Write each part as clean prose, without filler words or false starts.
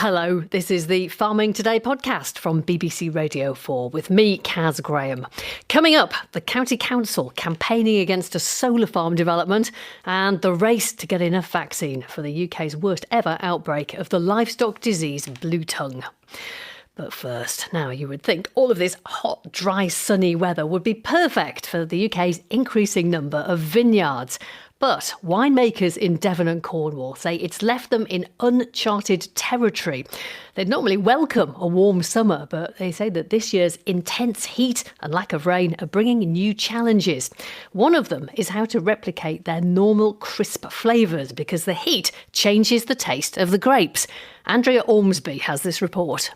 Hello, this is the Farming Today podcast from BBC Radio 4 with me, Kaz Graham. Coming up, the County Council campaigning against a solar farm development and the race to get enough vaccine for the UK's worst ever outbreak of the livestock disease Bluetongue. But first, now you would think all of this hot, dry, sunny weather would be perfect for the UK's increasing number of vineyards. But winemakers in Devon and Cornwall say it's left them in uncharted territory. They'd normally welcome a warm summer, but they say that this year's intense heat and lack of rain are bringing new challenges. One of them is how to replicate their normal crisp flavours because the heat changes the taste of the grapes. Andrea Ormsby has this report.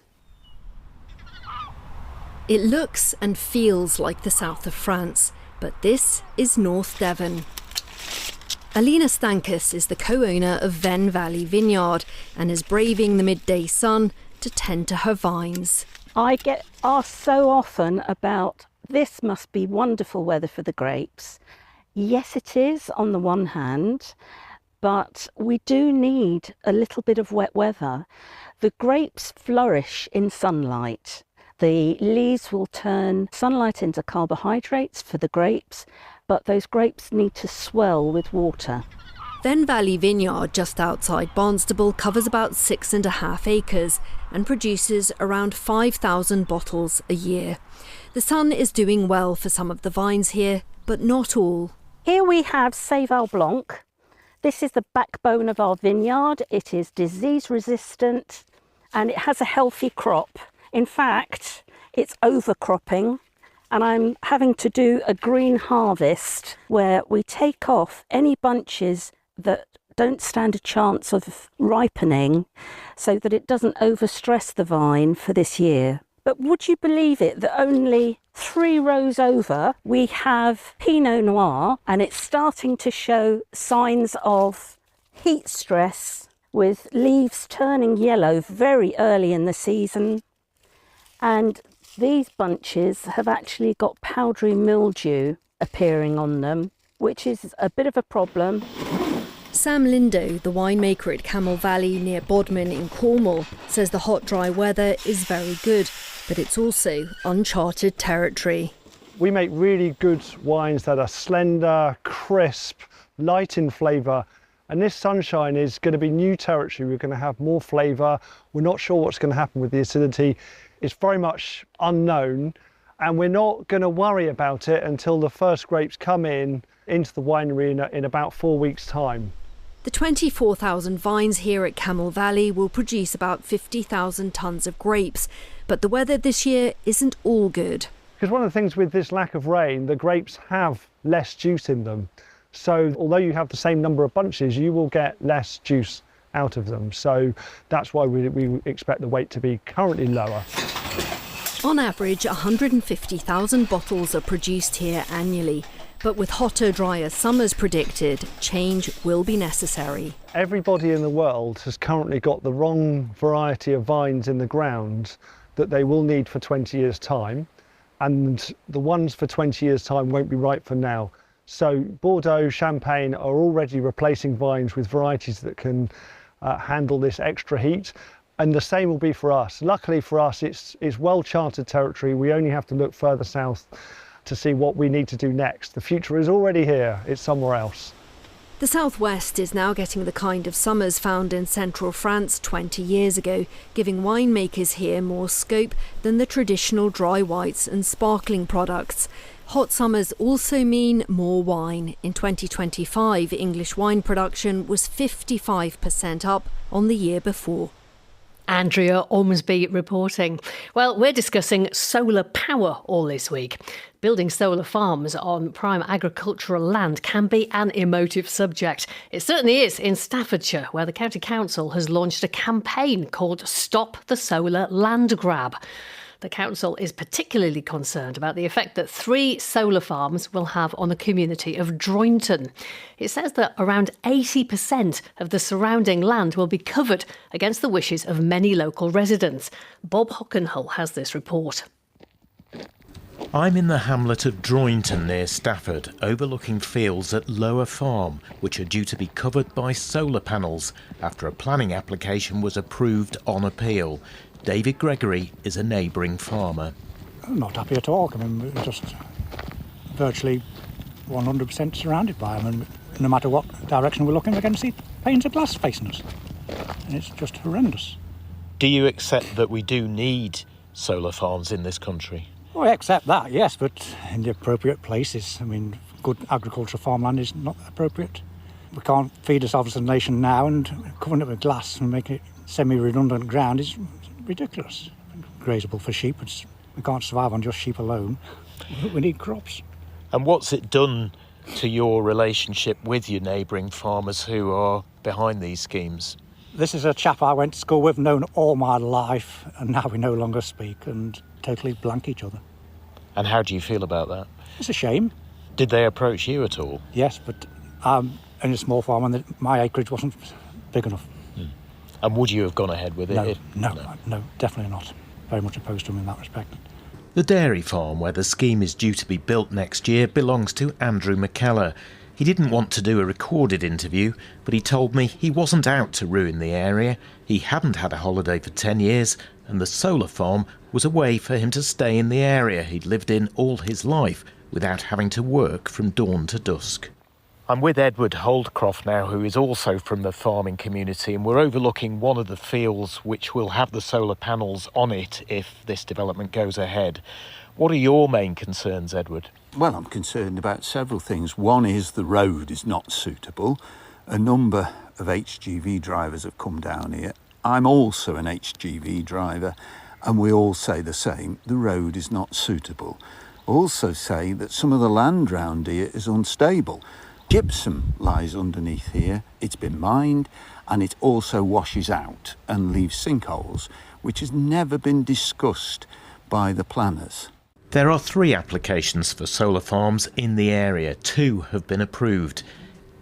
It looks and feels like the south of France, but this is North Devon. Alina Stankus is the co-owner of Venn Valley Vineyard and is braving the midday sun to tend to her vines. I get asked so often about, this must be wonderful weather for the grapes. Yes, it is on the one hand, but we do need a little bit of wet weather. The grapes flourish in sunlight. The leaves will turn sunlight into carbohydrates for the grapes, but those grapes need to swell with water. Venn Valley Vineyard, just outside Barnstaple, covers about 6.5 acres and produces around 5,000 bottles a year. The sun is doing well for some of the vines here, but not all. Here we have Saval Blanc. This is the backbone of our vineyard. It is disease resistant and it has a healthy crop. In fact, it's overcropping. And I'm having to do a green harvest where we take off any bunches that don't stand a chance of ripening so that it doesn't overstress the vine for this year. But would you believe it that only 3 rows over we have Pinot Noir and it's starting to show signs of heat stress with leaves turning yellow very early in the season. And these bunches have actually got powdery mildew appearing on them, which is a bit of a problem. Sam Lindo, the winemaker at Camel Valley near Bodmin in Cornwall, says the hot, dry weather is very good, but it's also uncharted territory. We make really good wines that are slender, crisp, light in flavour, and this sunshine is going to be new territory. We're going to have more flavour. We're not sure what's going to happen with the acidity. It's very much unknown, and we're not going to worry about it until the first grapes come into the winery in about 4 weeks' time. The 24,000 vines here at Camel Valley will produce about 50,000 tonnes of grapes, but the weather this year isn't all good. Because one of the things with this lack of rain, the grapes have less juice in them. So although you have the same number of bunches, you will get less juice out of them. So that's why we expect the weight to be currently lower. On average, 150,000 bottles are produced here annually. But with hotter, drier summers predicted, change will be necessary. Everybody in the world has currently got the wrong variety of vines in the ground that they will need for 20 years' time. And the ones for 20 years' time won't be right for now. So Bordeaux, Champagne are already replacing vines with varieties that can handle this extra heat, and the same will be for us. Luckily for us, it's well-charted territory. We only have to look further south to see what we need to do next. The future is already here, it's somewhere else. The southwest is now getting the kind of summers found in central France 20 years ago, giving winemakers here more scope than the traditional dry whites and sparkling products. Hot summers also mean more wine. In 2025, English wine production was 55% up on the year before. Andrea Ormsby reporting. Well, we're discussing solar power all this week. Building solar farms on prime agricultural land can be an emotive subject. It certainly is in Staffordshire, where the County Council has launched a campaign called Stop the Solar Land Grab. The council is particularly concerned about the effect that 3 solar farms will have on the community of Drointon. It says that around 80% of the surrounding land will be covered against the wishes of many local residents. Bob Hockenhull has this report. I'm in the hamlet of Drointon near Stafford, overlooking fields at Lower Farm, which are due to be covered by solar panels after a planning application was approved on appeal. David Gregory is a neighbouring farmer. I'm not happy at all. I mean, we're just virtually 100% surrounded by them, and no matter what direction we're looking, we're going to see panes of glass facing us, and it's just horrendous. Do you accept that we do need solar farms in this country? Well, I accept that, yes, but in the appropriate places. I mean, good agricultural farmland is not appropriate. We can't feed ourselves as a nation now, and covering it with glass and making it semi-redundant ground is ridiculous. Grazable for sheep, we can't survive on just sheep alone. We need crops. And what's it done to your relationship with your neighbouring farmers who are behind these schemes? This is a chap I went to school with, known all my life, and now we no longer speak and totally blank each other. And how do you feel about that? It's a shame. Did they approach you at all? Yes, but I'm in a small farm and my acreage wasn't big enough. And would you have gone ahead with it? No, definitely not. Very much opposed to them in that respect. The dairy farm where the scheme is due to be built next year belongs to Andrew McKellar. He didn't want to do a recorded interview, but he told me he wasn't out to ruin the area. He hadn't had a holiday for 10 years, and the solar farm was a way for him to stay in the area he'd lived in all his life without having to work from dawn to dusk. I'm with Edward Holdcroft now, who is also from the farming community, and we're overlooking one of the fields which will have the solar panels on it if this development goes ahead. What are your main concerns, Edward? Well, I'm concerned about several things. One is the road is not suitable. A number of HGV drivers have come down here. I'm also an HGV driver, and we all say the same. The road is not suitable. Also say that some of the land round here is unstable. Gypsum lies underneath here. It's been mined, and it also washes out and leaves sinkholes, which has never been discussed by the planners. There are 3 applications for solar farms in the area. 2 have been approved.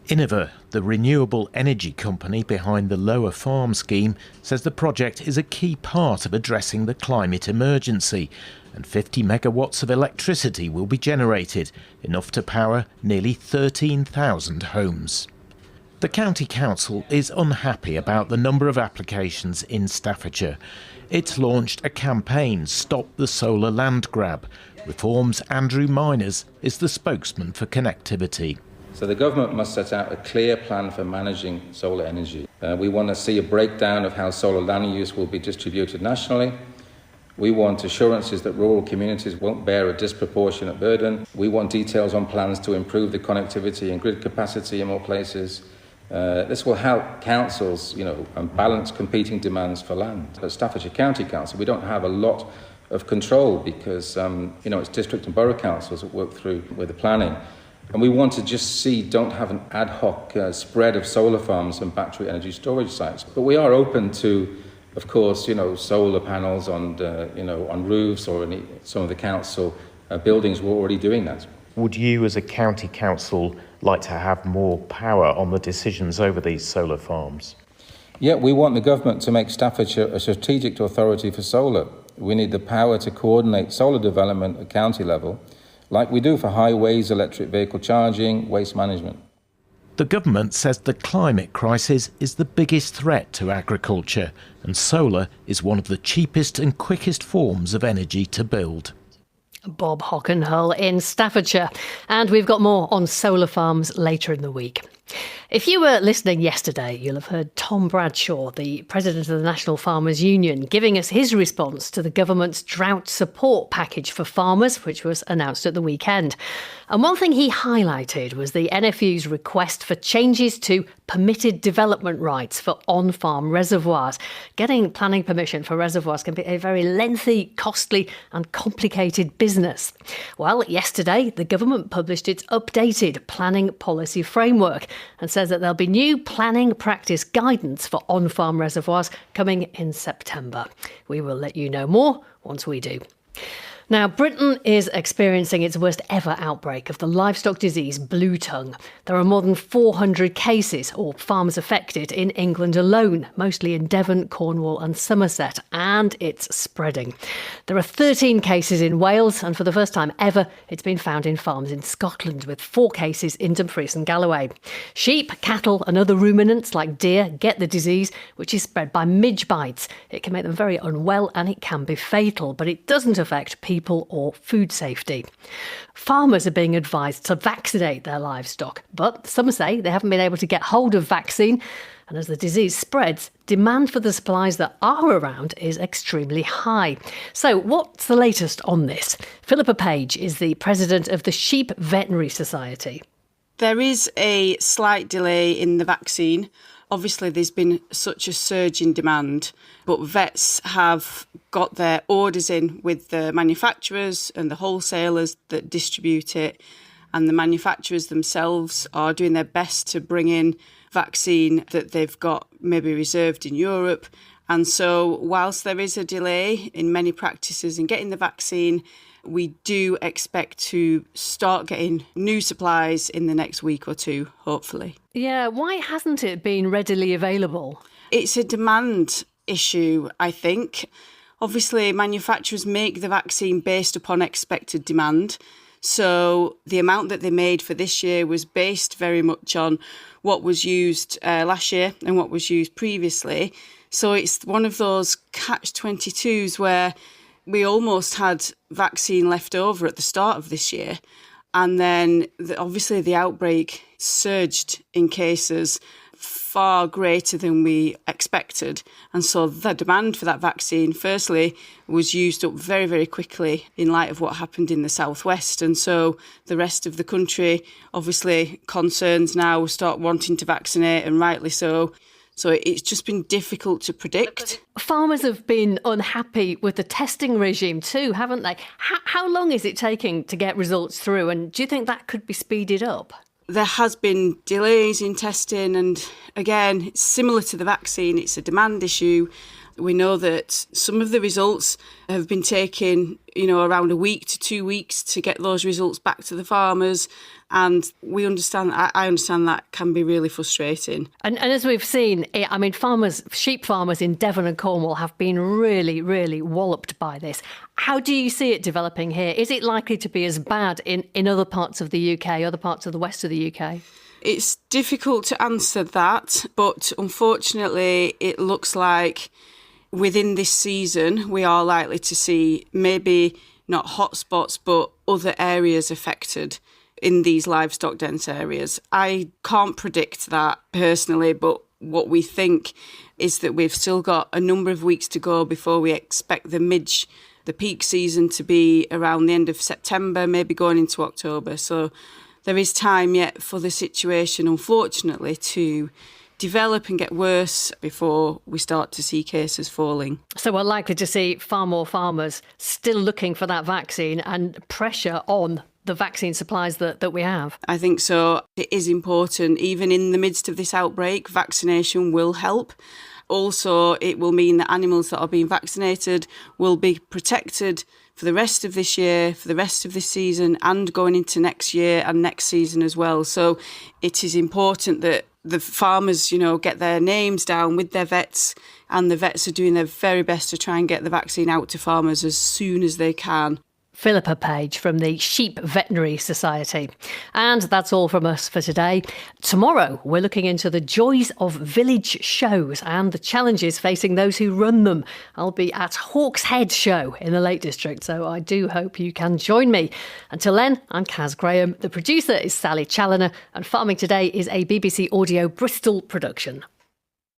Innova, the renewable energy company behind the Lower Farm scheme, says the project is a key part of addressing the climate emergency, and 50 megawatts of electricity will be generated, enough to power nearly 13,000 homes. The County Council is unhappy about the number of applications in Staffordshire. It's launched a campaign, Stop the Solar Land Grab. Reform's Andrew Miners is the spokesman for connectivity. So the government must set out a clear plan for managing solar energy. We want to see a breakdown of how solar land use will be distributed nationally. We want assurances that rural communities won't bear a disproportionate burden. We want details on plans to improve the connectivity and grid capacity in more places. This will help councils, balance competing demands for land. At Staffordshire County Council, we don't have a lot of control because, it's district and borough councils that work through with the planning. And we want to don't have an ad hoc spread of solar farms and battery energy storage sites. But we are open to, of course, solar panels on roofs or in some of the council buildings. We're already doing that. Would you, as a county council, like to have more power on the decisions over these solar farms? Yeah, we want the government to make Staffordshire a strategic authority for solar. We need the power to coordinate solar development at county level, like we do for highways, electric vehicle charging, waste management. The government says the climate crisis is the biggest threat to agriculture, and solar is one of the cheapest and quickest forms of energy to build. Bob Hockenhull in Staffordshire. And we've got more on solar farms later in the week. If you were listening yesterday, you'll have heard Tom Bradshaw, the president of the National Farmers Union, giving us his response to the government's drought support package for farmers, which was announced at the weekend. And one thing he highlighted was the NFU's request for changes to permitted development rights for on-farm reservoirs. Getting planning permission for reservoirs can be a very lengthy, costly and complicated business. Well, yesterday, the government published its updated planning policy framework and says that there'll be new planning practice guidance for on-farm reservoirs coming in September. We will let you know more once we do. Now, Britain is experiencing its worst ever outbreak of the livestock disease Bluetongue. There are more than 400 cases, or farmers affected, in England alone, mostly in Devon, Cornwall and Somerset, and it's spreading. There are 13 cases in Wales, and for the first time ever, it's been found in farms in Scotland, with 4 cases in Dumfries and Galloway. Sheep, cattle and other ruminants like deer get the disease, which is spread by midge bites. It can make them very unwell and it can be fatal, but it doesn't affect people or food safety. Farmers are being advised to vaccinate their livestock, but some say they haven't been able to get hold of vaccine. And as the disease spreads, demand for the supplies that are around is extremely high. So what's the latest on this? Philippa Page is the president of the Sheep Veterinary Society. There is a slight delay in the vaccine. Obviously, there's been such a surge in demand, but vets have got their orders in with the manufacturers and the wholesalers that distribute it, and the manufacturers themselves are doing their best to bring in vaccine that they've got maybe reserved in Europe. And so whilst there is a delay in many practices in getting the vaccine, we do expect to start getting new supplies in the next week or two, hopefully. Yeah, why hasn't it been readily available? It's a demand issue, I think. Obviously, manufacturers make the vaccine based upon expected demand. So the amount that they made for this year was based very much on what was used last year and what was used previously. So it's one of those catch-22s where we almost had vaccine left over at the start of this year. And then obviously the outbreak surged in cases far greater than we expected. And so the demand for that vaccine, firstly, was used up very, very quickly in light of what happened in the southwest. And so the rest of the country, obviously, concerns now start wanting to vaccinate, and rightly so. So it's just been difficult to predict. Farmers have been unhappy with the testing regime too, haven't they? How long is it taking to get results through? And do you think that could be speeded up? There has been delays in testing, and again, it's similar to the vaccine, it's a demand issue. We know that some of the results have been taking, around a week to 2 weeks to get those results back to the farmers. And I understand that can be really frustrating. And as we've seen, sheep farmers in Devon and Cornwall have been really, really walloped by this. How do you see it developing here? Is it likely to be as bad in other parts of the UK, other parts of the west of the UK? It's difficult to answer that, but unfortunately, it looks like within this season, we are likely to see maybe not hotspots, but other areas affected in these livestock dense areas. I can't predict that personally, but what we think is that we've still got a number of weeks to go before we expect the peak season to be around the end of September, maybe going into October. So there is time yet for the situation, unfortunately, to develop and get worse before we start to see cases falling. So we're likely to see far more farmers still looking for that vaccine and pressure on the vaccine supplies that we have. I think so. It is important. Even in the midst of this outbreak, vaccination will help. Also, it will mean that animals that are being vaccinated will be protected for the rest of this year, for the rest of this season, and going into next year and next season as well. So it is important that the farmers, get their names down with their vets, and the vets are doing their very best to try and get the vaccine out to farmers as soon as they can. Philippa Page from the Sheep Veterinary Society. And that's all from us for today. Tomorrow, we're looking into the joys of village shows and the challenges facing those who run them. I'll be at Hawkshead Show in the Lake District, so I do hope you can join me. Until then, I'm Kaz Graham. The producer is Sally Challoner, and Farming Today is a BBC Audio Bristol production.